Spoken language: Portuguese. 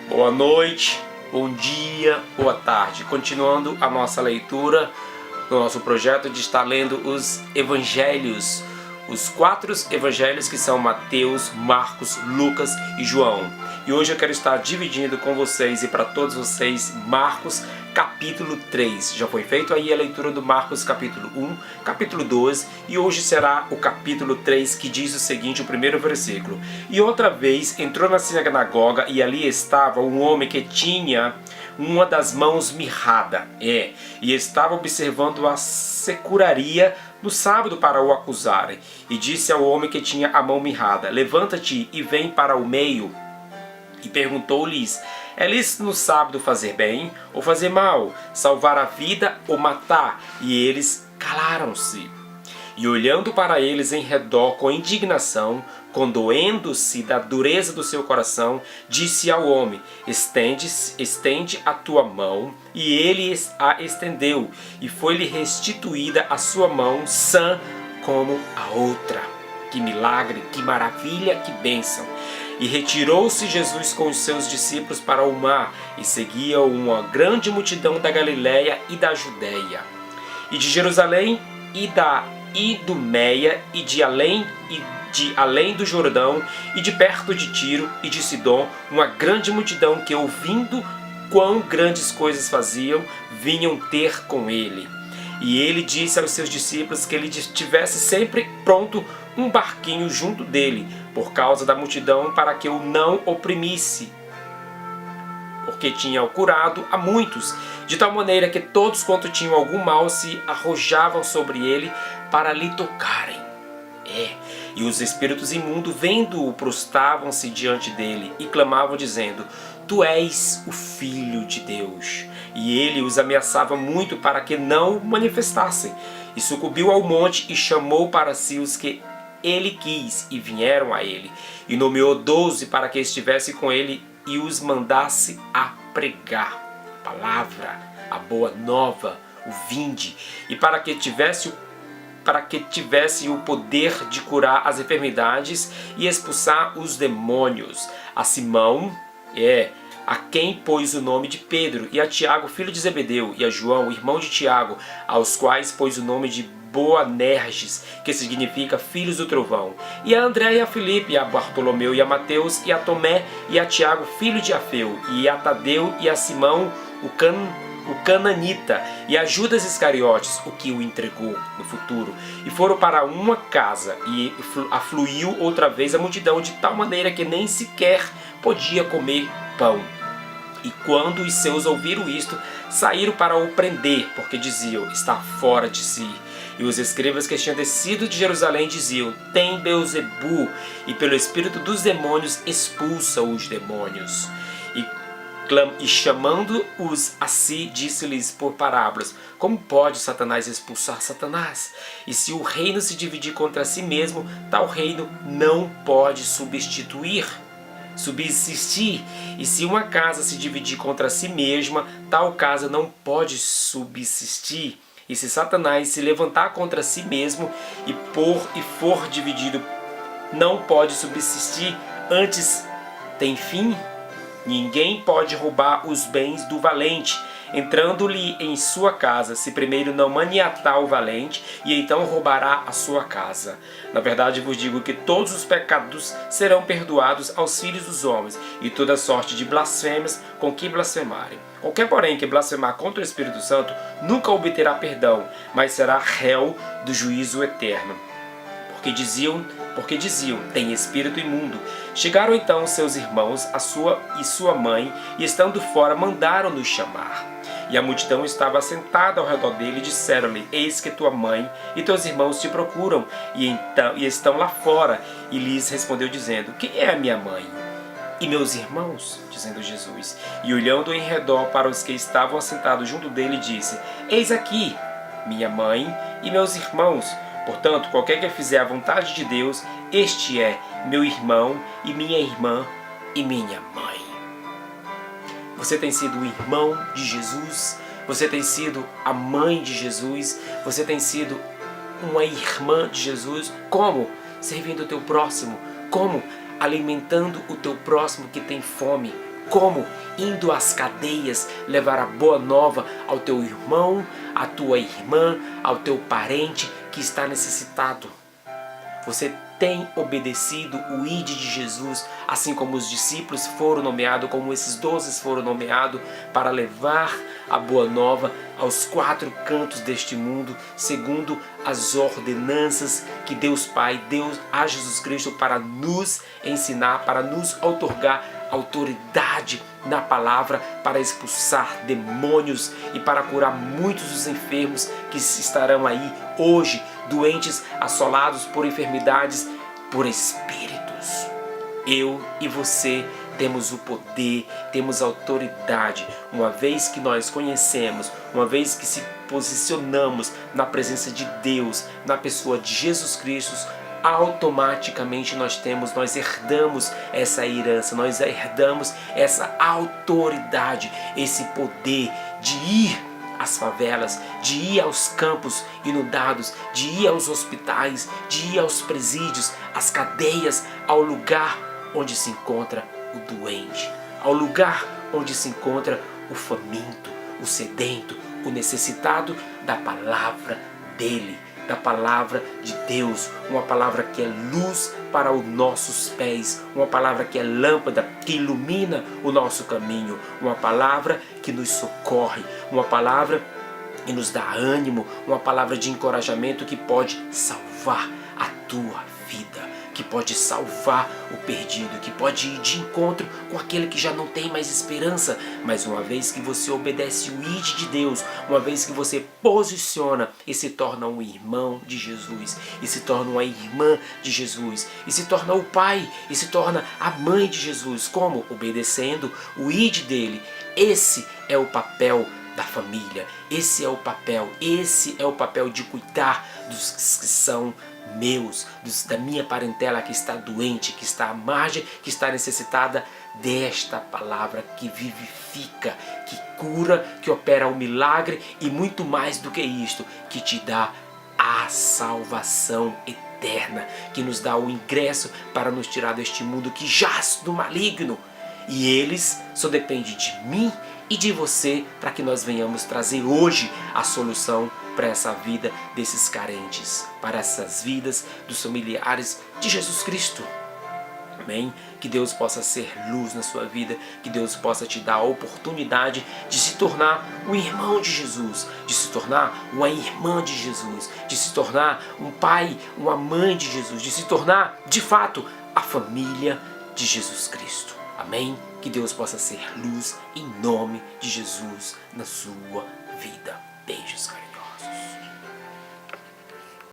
Boa noite, bom dia, boa tarde. Continuando a nossa leitura no nosso projeto de estar lendo os evangelhos, os 4 evangelhos que são Mateus, Marcos, Lucas e João. E hoje eu quero estar dividindo com vocês e para todos vocês Marcos capítulo 3. Já foi feito aí a leitura do Marcos capítulo 1, capítulo 12 e hoje será o capítulo 3 que diz o seguinte, o primeiro versículo. E outra vez entrou na sinagoga e ali estava um homem que tinha uma das mãos mirrada, e estava observando a securaria no sábado para o acusarem. E disse ao homem que tinha a mão mirrada: levanta-te e vem para o meio. E perguntou-lhes: é lícito no sábado fazer bem ou fazer mal, salvar a vida ou matar? E eles calaram-se. E olhando para eles em redor com indignação, condoendo-se da dureza do seu coração, disse ao homem: estende a tua mão. E ele a estendeu, e foi-lhe restituída a sua mão sã como a outra. Que milagre, que maravilha, que bênção! E retirou-se Jesus com os seus discípulos para o mar, e seguia uma grande multidão da Galiléia e da Judéia, e de Jerusalém e da Idumeia, e de além do Jordão, e de perto de Tiro e de Sidom, uma grande multidão que, ouvindo quão grandes coisas faziam, vinham ter com ele. E ele disse aos seus discípulos que ele tivesse sempre pronto um barquinho junto dele, por causa da multidão, para que o não oprimisse, porque tinha curado a muitos, de tal maneira que todos quanto tinham algum mal se arrojavam sobre ele para lhe tocarem. E os espíritos imundos, vendo-o, prostravam-se diante dele e clamavam, dizendo: tu és o Filho de Deus. E ele os ameaçava muito para que não o manifestassem. E sucumbiu ao monte e chamou para si os que ele quis, e vieram a ele. E nomeou 12 para que estivesse com ele e os mandasse a pregar a palavra, a boa nova, o vinde, e para que tivesse o poder de curar as enfermidades e expulsar os demônios. A Simão, a quem pôs o nome de Pedro, e a Tiago, filho de Zebedeu, e a João, irmão de Tiago, aos quais pôs o nome de Boanerges, que significa filhos do trovão, e a André e a Filipe, e a Bartolomeu e a Mateus, e a Tomé, e a Tiago, filho de Afeu, e a Tadeu, e a Simão, o cananita, e a Judas Iscariotes, o que o entregou no futuro. E foram para uma casa, e afluiu outra vez a multidão, de tal maneira que nem sequer podia comer pão. E quando os seus ouviram isto, saíram para o prender, porque diziam: está fora de si. E os escribas que tinham descido de Jerusalém diziam: tem Beelzebu, e pelo espírito dos demônios expulsa os demônios. E chamando-os a si, disse-lhes por parábolas: como pode Satanás expulsar Satanás? E se o reino se dividir contra si mesmo, tal reino não pode subsistir. E se uma casa se dividir contra si mesma, tal casa não pode subsistir. E se Satanás se levantar contra si mesmo e for dividido, não pode subsistir, antes tem fim. Ninguém pode roubar os bens do valente, entrando-lhe em sua casa, se primeiro não maniatar o valente, e então roubará a sua casa. Na verdade vos digo que todos os pecados serão perdoados aos filhos dos homens, e toda sorte de blasfêmias com que blasfemarem. Qualquer, porém, que blasfemar contra o Espírito Santo nunca obterá perdão, mas será réu do juízo eterno. Porque diziam, tem espírito imundo. Chegaram então seus irmãos, sua mãe, e estando fora, mandaram-nos chamar. E a multidão estava assentada ao redor dele, e disseram-lhe: eis que tua mãe e teus irmãos te procuram, e estão lá fora. E lhes respondeu, dizendo: quem é a minha mãe? E meus irmãos? Dizendo Jesus. E olhando em redor para os que estavam assentados junto dele, disse: eis aqui minha mãe e meus irmãos. Portanto, qualquer que fizer a vontade de Deus, este é meu irmão e minha irmã e minha mãe. Você tem sido o irmão de Jesus? Você tem sido a mãe de Jesus? Você tem sido uma irmã de Jesus? Como? Servindo o teu próximo. Como? alimentando o teu próximo que tem fome. Como? Indo às cadeias levar a boa nova ao teu irmão, à tua irmã, ao teu parente que está necessitado. Você tem obedecido o ID de Jesus, assim como os discípulos foram nomeados, como esses 12 foram nomeados, para levar a boa nova aos 4 cantos deste mundo, segundo as ordenanças que Deus Pai deu a Jesus Cristo para nos ensinar, para nos outorgar autoridade na palavra, para expulsar demônios e para curar muitos dos enfermos que estarão aí hoje, doentes, assolados por enfermidades, por espíritos. Eu e você temos o poder, temos a autoridade, uma vez que nós conhecemos, uma vez que se posicionamos na presença de Deus, na pessoa de Jesus Cristo, automaticamente nós herdamos essa herança, nós herdamos essa autoridade, esse poder de ir às favelas, de ir aos campos inundados, de ir aos hospitais, de ir aos presídios, às cadeias, ao lugar onde se encontra o doente, ao lugar onde se encontra o faminto, o sedento, o necessitado da palavra dele, da palavra de Deus, uma palavra que é luz para os nossos pés, uma palavra que é lâmpada, que ilumina o nosso caminho, uma palavra que nos socorre, uma palavra que nos dá ânimo, uma palavra de encorajamento que pode salvar a tua vida, que pode salvar o perdido, que pode ir de encontro com aquele que já não tem mais esperança. Mas uma vez que você obedece o ID de Deus, uma vez que você posiciona e se torna um irmão de Jesus, e se torna uma irmã de Jesus, e se torna o pai, e se torna a mãe de Jesus, como? Obedecendo o ID dele. Esse é o papel da família, esse é o papel de cuidar dos que são meus, da minha parentela que está doente, que está à margem, que está necessitada desta palavra que vivifica, que cura, que opera o milagre e muito mais do que isto, que te dá a salvação eterna, que nos dá o ingresso para nos tirar deste mundo que jaz do maligno. E eles só dependem de mim e de você para que nós venhamos trazer hoje a solução para essa vida desses carentes, para essas vidas dos familiares de Jesus Cristo. Amém? Que Deus possa ser luz na sua vida, que Deus possa te dar a oportunidade de se tornar um irmão de Jesus, de se tornar uma irmã de Jesus, de se tornar um pai, uma mãe de Jesus, de se tornar, de fato, a família de Jesus Cristo. Amém? Que Deus possa ser luz em nome de Jesus na sua vida. Beijos, cara.